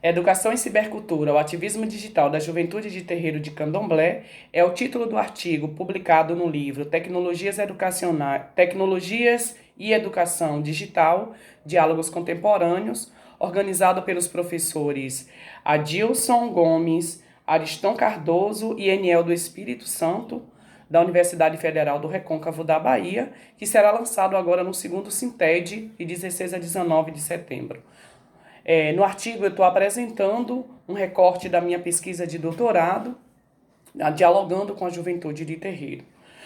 Educação em Cibercultura, o ativismo digital da juventude de terreiro de Candomblé é o título do artigo publicado no livro Tecnologias e Educação Digital, Diálogos Contemporâneos, organizado pelos professores Adilson Gomes, Ariston Cardoso e Eniel do Espírito Santo, da Universidade Federal do Recôncavo da Bahia, que será lançado agora no segundo Sintede, de 16 a 19 de setembro. No artigo eu estou apresentando um recorte da minha pesquisa de doutorado, dialogando com a juventude de terreiro.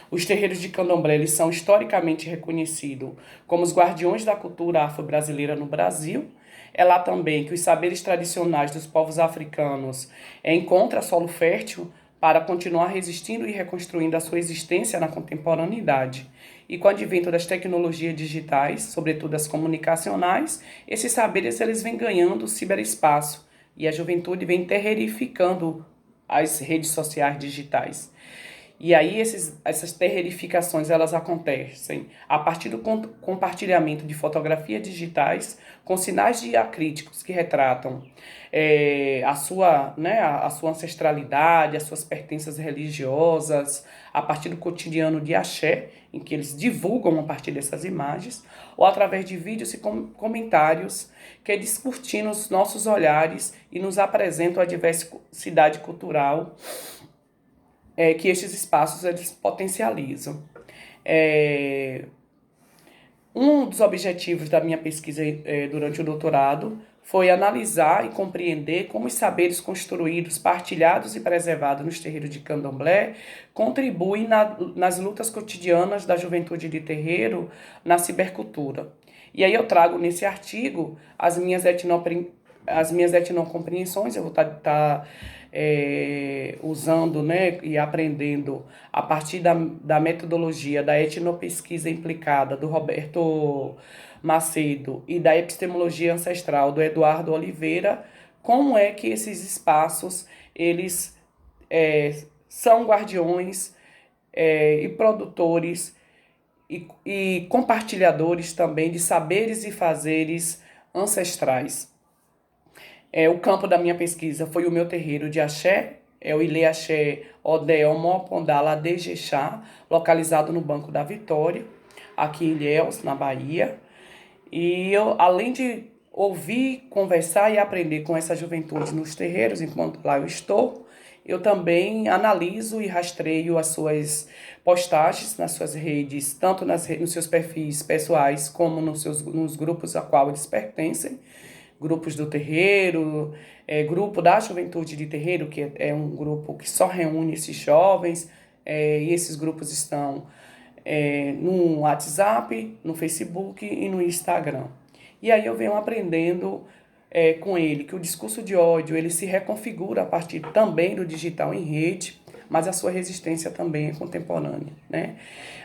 Os terreiros de candomblé eles são historicamente reconhecidos como os guardiões da cultura afro-brasileira no Brasil. É lá também que os saberes tradicionais dos povos africanos encontram solo fértil para continuar resistindo e reconstruindo a sua existência na contemporaneidade. E com o advento das tecnologias digitais, sobretudo as comunicacionais, esses saberes eles vêm ganhando ciberespaço e a juventude vem terrerificando as redes sociais digitais. E aí essas terrerificações elas acontecem a partir do compartilhamento de fotografias digitais com sinais diacríticos que retratam a sua ancestralidade, as suas pertenças religiosas, a partir do cotidiano de axé, em que eles divulgam a partir dessas imagens, ou através de vídeos e comentários que descortinam os nossos olhares e nos apresentam a diversidade cultural que estes espaços eles potencializam. Um dos objetivos da minha pesquisa durante o doutorado foi analisar e compreender como os saberes construídos, partilhados e preservados nos terreiros de candomblé contribuem nas lutas cotidianas da juventude de terreiro na cibercultura. E aí eu trago nesse artigo as minhas etnocompreensões, eu vou estar usando, né, e aprendendo a partir da metodologia da etnopesquisa implicada do Roberto Macedo e da epistemologia ancestral do Eduardo Oliveira, como é que esses espaços eles são guardiões e produtores e compartilhadores também de saberes e fazeres ancestrais. O campo da minha pesquisa foi o meu terreiro de axé, o Ilê Axé Odel Mopondala de Jexá, localizado no Banco da Vitória, aqui em Ilhéus, na Bahia. E eu, além de ouvir, conversar e aprender com essa juventude nos terreiros, enquanto lá eu estou, eu também analiso e rastreio as suas postagens nas suas redes, tanto nos seus perfis pessoais, como nos grupos a qual eles pertencem, grupos do terreiro, grupo da juventude de terreiro, que é um grupo que só reúne esses jovens, e esses grupos estão no WhatsApp, no Facebook e no Instagram. E aí eu venho aprendendo com ele que o discurso de ódio ele se reconfigura a partir também do digital em rede, mas a sua resistência também é contemporânea, né?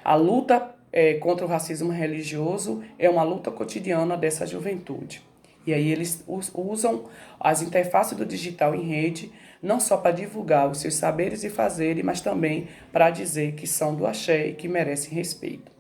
A luta contra o racismo religioso é uma luta cotidiana dessa juventude. E aí eles usam as interfaces do digital em rede, não só para divulgar os seus saberes e fazeres, mas também para dizer que são do axé e que merecem respeito.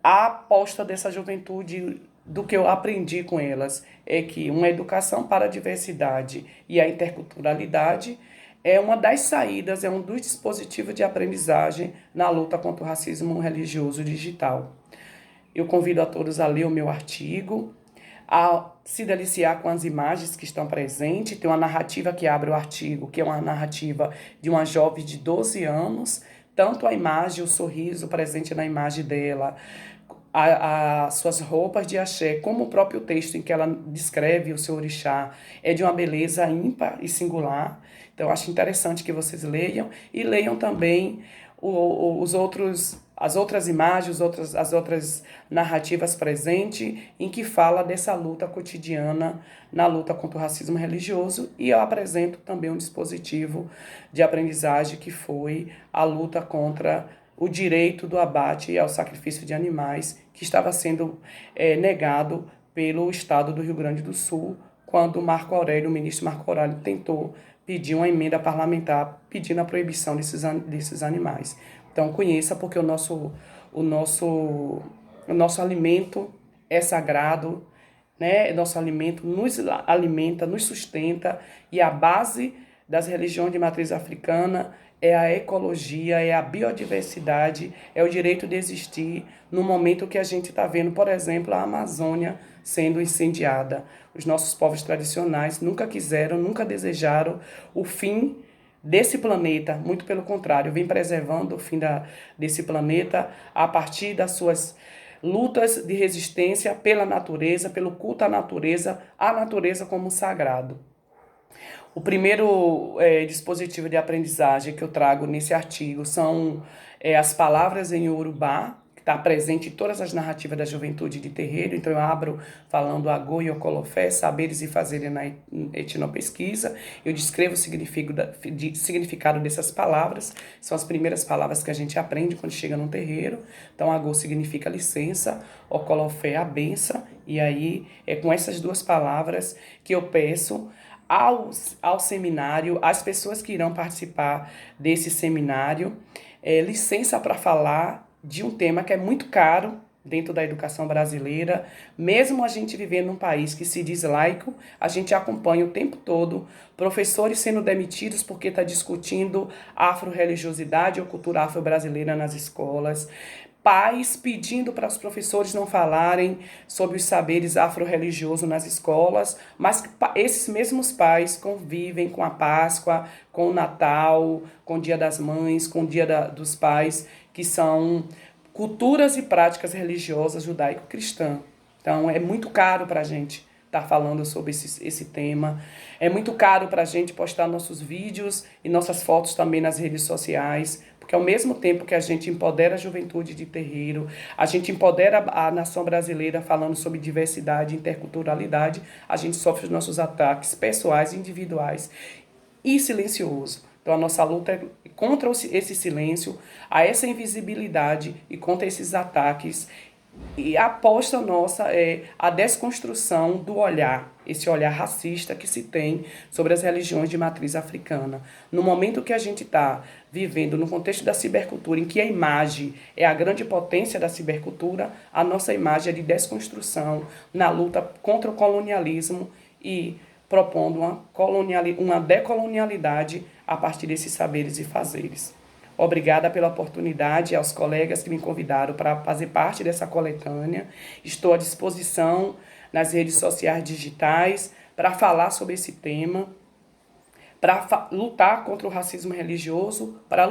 A aposta dessa juventude, do que eu aprendi com elas, é que uma educação para a diversidade e a interculturalidade é uma das saídas, é um dos dispositivos de aprendizagem na luta contra o racismo religioso digital. Eu convido a todos a ler o meu artigo, a se deliciar com as imagens que estão presentes. Tem uma narrativa que abre o artigo, que é uma narrativa de uma jovem de 12 anos, tanto a imagem, o sorriso presente na imagem dela, as suas roupas de axé, como o próprio texto em que ela descreve o seu orixá, é de uma beleza ímpar e singular. Então, acho interessante que vocês leiam e leiam também as outras imagens, as outras narrativas presentes, em que fala dessa luta cotidiana na luta contra o racismo religioso, e eu apresento também um dispositivo de aprendizagem que foi a luta contra o direito do abate e ao sacrifício de animais, que estava sendo negado pelo Estado do Rio Grande do Sul, quando o ministro Marco Aurélio tentou pedir uma emenda parlamentar pedindo a proibição desses animais. Então conheça, porque o nosso alimento é sagrado, né? Nosso alimento nos alimenta, nos sustenta, e a base das religiões de matriz africana é a ecologia, é a biodiversidade, é o direito de existir no momento que a gente está vendo, por exemplo, a Amazônia sendo incendiada. Os nossos povos tradicionais nunca quiseram, nunca desejaram o fim desse planeta, muito pelo contrário, vem preservando o fim desse planeta a partir das suas lutas de resistência pela natureza, pelo culto à natureza, a natureza como sagrado. O primeiro dispositivo de aprendizagem que eu trago nesse artigo são as palavras em Yorubá, que está presente em todas as narrativas da juventude de terreiro. Então eu abro falando Agô e Ocolofé, saberes e fazeres na etnopesquisa. Eu descrevo o significado dessas palavras. São as primeiras palavras que a gente aprende quando chega num terreiro. Então Agô significa licença, Ocolofé a benção. E aí é com essas duas palavras que eu peço ao seminário, às pessoas que irão participar desse seminário, licença para falar de um tema que é muito caro dentro da educação brasileira. Mesmo a gente vivendo num país que se diz laico, a gente acompanha o tempo todo professores sendo demitidos porque está discutindo afro-religiosidade ou cultura afro-brasileira nas escolas, pais pedindo para os professores não falarem sobre os saberes afro-religiosos nas escolas, mas esses mesmos pais convivem com a Páscoa, com o Natal, com o Dia das Mães, com o Dia dos Pais, que são culturas e práticas religiosas judaico-cristã. Então, é muito caro para a gente estar falando sobre esse tema. É muito caro para a gente postar nossos vídeos e nossas fotos também nas redes sociais, porque ao mesmo tempo que a gente empodera a juventude de terreiro, a gente empodera a nação brasileira falando sobre diversidade e interculturalidade, a gente sofre os nossos ataques pessoais, individuais e silencioso. Então a nossa luta é contra esse silêncio, a essa invisibilidade e contra esses ataques. E a aposta nossa é a desconstrução do olhar, esse olhar racista que se tem sobre as religiões de matriz africana. No momento que a gente está vivendo no contexto da cibercultura, em que a imagem é a grande potência da cibercultura, a nossa imagem é de desconstrução na luta contra o colonialismo e propondo uma decolonialidade a partir desses saberes e fazeres. Obrigada pela oportunidade aos colegas que me convidaram para fazer parte dessa coletânea. Estou à disposição nas redes sociais digitais para falar sobre esse tema, para lutar contra o racismo religioso, para